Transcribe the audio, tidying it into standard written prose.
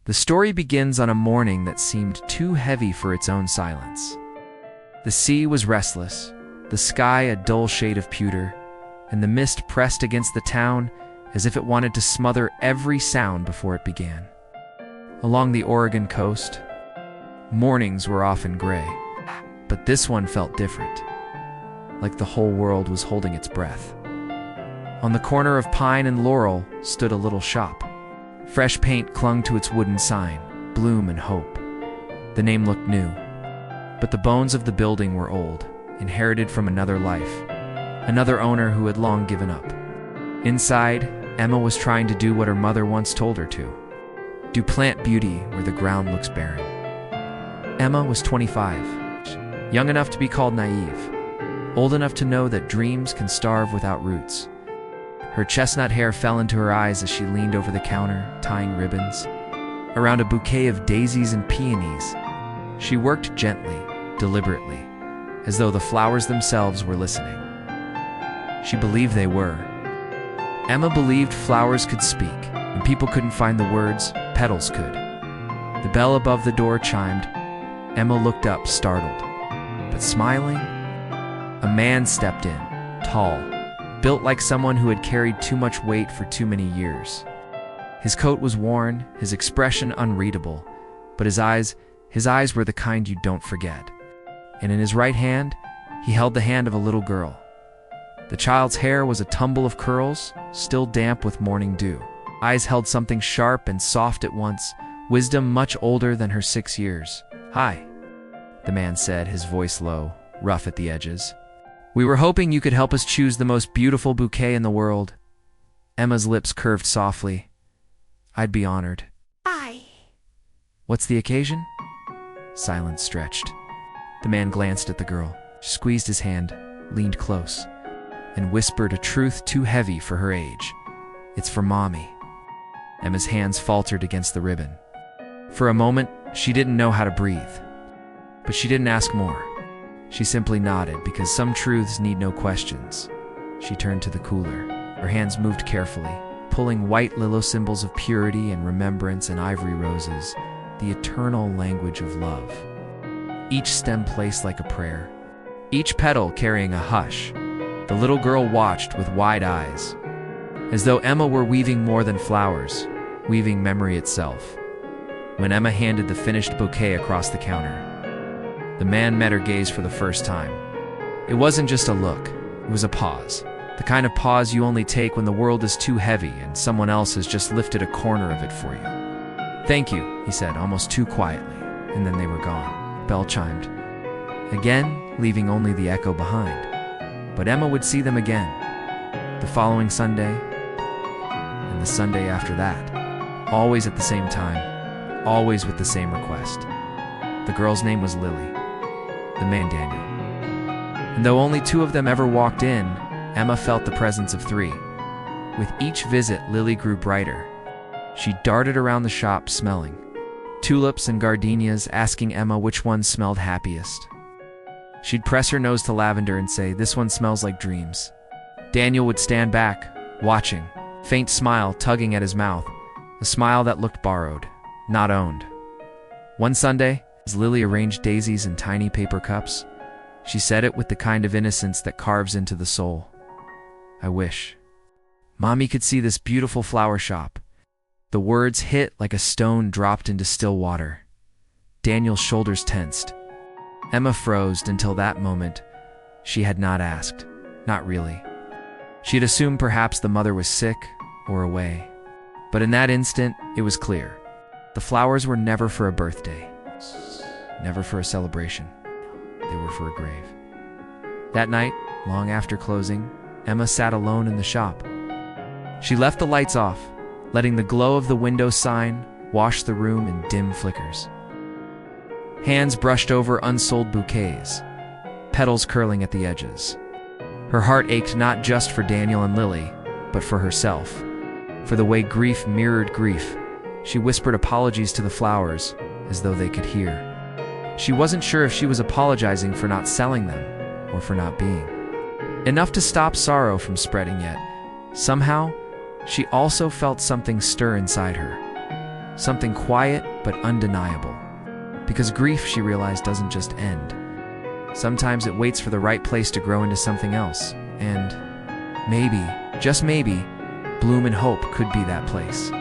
The story begins on a morning that seemed too heavy for its own silence. The sea was restless, the sky a dull shade of pewter, and the mist pressed against the town as if it wanted to smother every sound before it began. Along the Oregon coast, mornings were often gray, but this one felt different, like the whole world was holding its breath. On the corner of Pine and Laurel stood a little shop. Fresh paint clung to its wooden sign, Bloom and Hope. The name looked new, but the bones of the building were old, inherited from another life, another owner who had long given up. Inside, Emma was trying to do what her mother once told her to: do plant beauty where the ground looks barren. Emma was 25, young enough to be called naive, old enough to know that dreams can starve without roots. Her chestnut hair fell into her eyes as she leaned over the counter, tying ribbons around a bouquet of daisies and peonies. She worked gently, deliberately, as though the flowers themselves were listening. She believed they were. Emma believed flowers could speak, and people couldn't find the words, petals could. The bell above the door chimed. Emma looked up, startled, but smiling. A man stepped in, tall, built like someone who had carried too much weight for too many years. His coat was worn, his expression unreadable, but his eyes were the kind you don't forget. And in his right hand, he held the hand of a little girl. The child's hair was a tumble of curls, still damp with morning dew. Eyes held something sharp and soft at once, wisdom much older than her 6 years. "Hi," the man said, his voice low, rough at the edges. "We were hoping you could help us choose the most beautiful bouquet in the world." Emma's lips curved softly. "I'd be honored." "Hi." "What's the occasion?" Silence stretched. The man glanced at the girl, squeezed his hand, leaned close, and whispered a truth too heavy for her age. "It's for Mommy." Emma's hands faltered against the ribbon. For a moment, she didn't know how to breathe. But she didn't ask more. She simply nodded, because some truths need no questions. She turned to the cooler. Her hands moved carefully, pulling white lilo symbols of purity and remembrance and ivory roses, the eternal language of love. Each stem placed like a prayer, each petal carrying a hush. The little girl watched with wide eyes, as though Emma were weaving more than flowers, weaving memory itself. When Emma handed the finished bouquet across the counter, the man met her gaze for the first time. It wasn't just a look, it was a pause. The kind of pause you only take when the world is too heavy and someone else has just lifted a corner of it for you. "Thank you," he said, almost too quietly, and then they were gone. Bell chimed. Again, leaving only the echo behind. But Emma would see them again. The following Sunday, and the Sunday after that. Always at the same time, always with the same request. The girl's name was Lily. The man Daniel. And though only 2 of them ever walked in, Emma felt the presence of 3. With each visit, Lily grew brighter. She darted around the shop smelling tulips and gardenias, asking Emma which one smelled happiest. She'd press her nose to lavender and say, "This one smells like dreams." Daniel would stand back, watching, faint smile tugging at his mouth, a smile that looked borrowed, not owned. One Sunday, as Lily arranged daisies in tiny paper cups, she said it with the kind of innocence that carves into the soul. "I wish Mommy could see this beautiful flower shop." The words hit like a stone dropped into still water. Daniel's shoulders tensed. Emma froze. Until that moment, she had not asked. Not really. She had assumed perhaps the mother was sick or away. But in that instant, it was clear. The flowers were never for a birthday. Never for a celebration. They were for a grave. That night, long after closing, Emma sat alone in the shop. She left the lights off, letting the glow of the window sign wash the room in dim flickers. Hands brushed over unsold bouquets, petals curling at the edges. Her heart ached not just for Daniel and Lily, but for herself, for the way grief mirrored grief. She whispered apologies to the flowers, as though they could hear. She wasn't sure if she was apologizing for not selling them, or for not being enough to stop sorrow from spreading yet. Somehow, she also felt something stir inside her. something quiet but undeniable. Because grief, she realized, doesn't just end. Sometimes it waits for the right place to grow into something else. And maybe, just maybe, Bloom and Hope could be that place.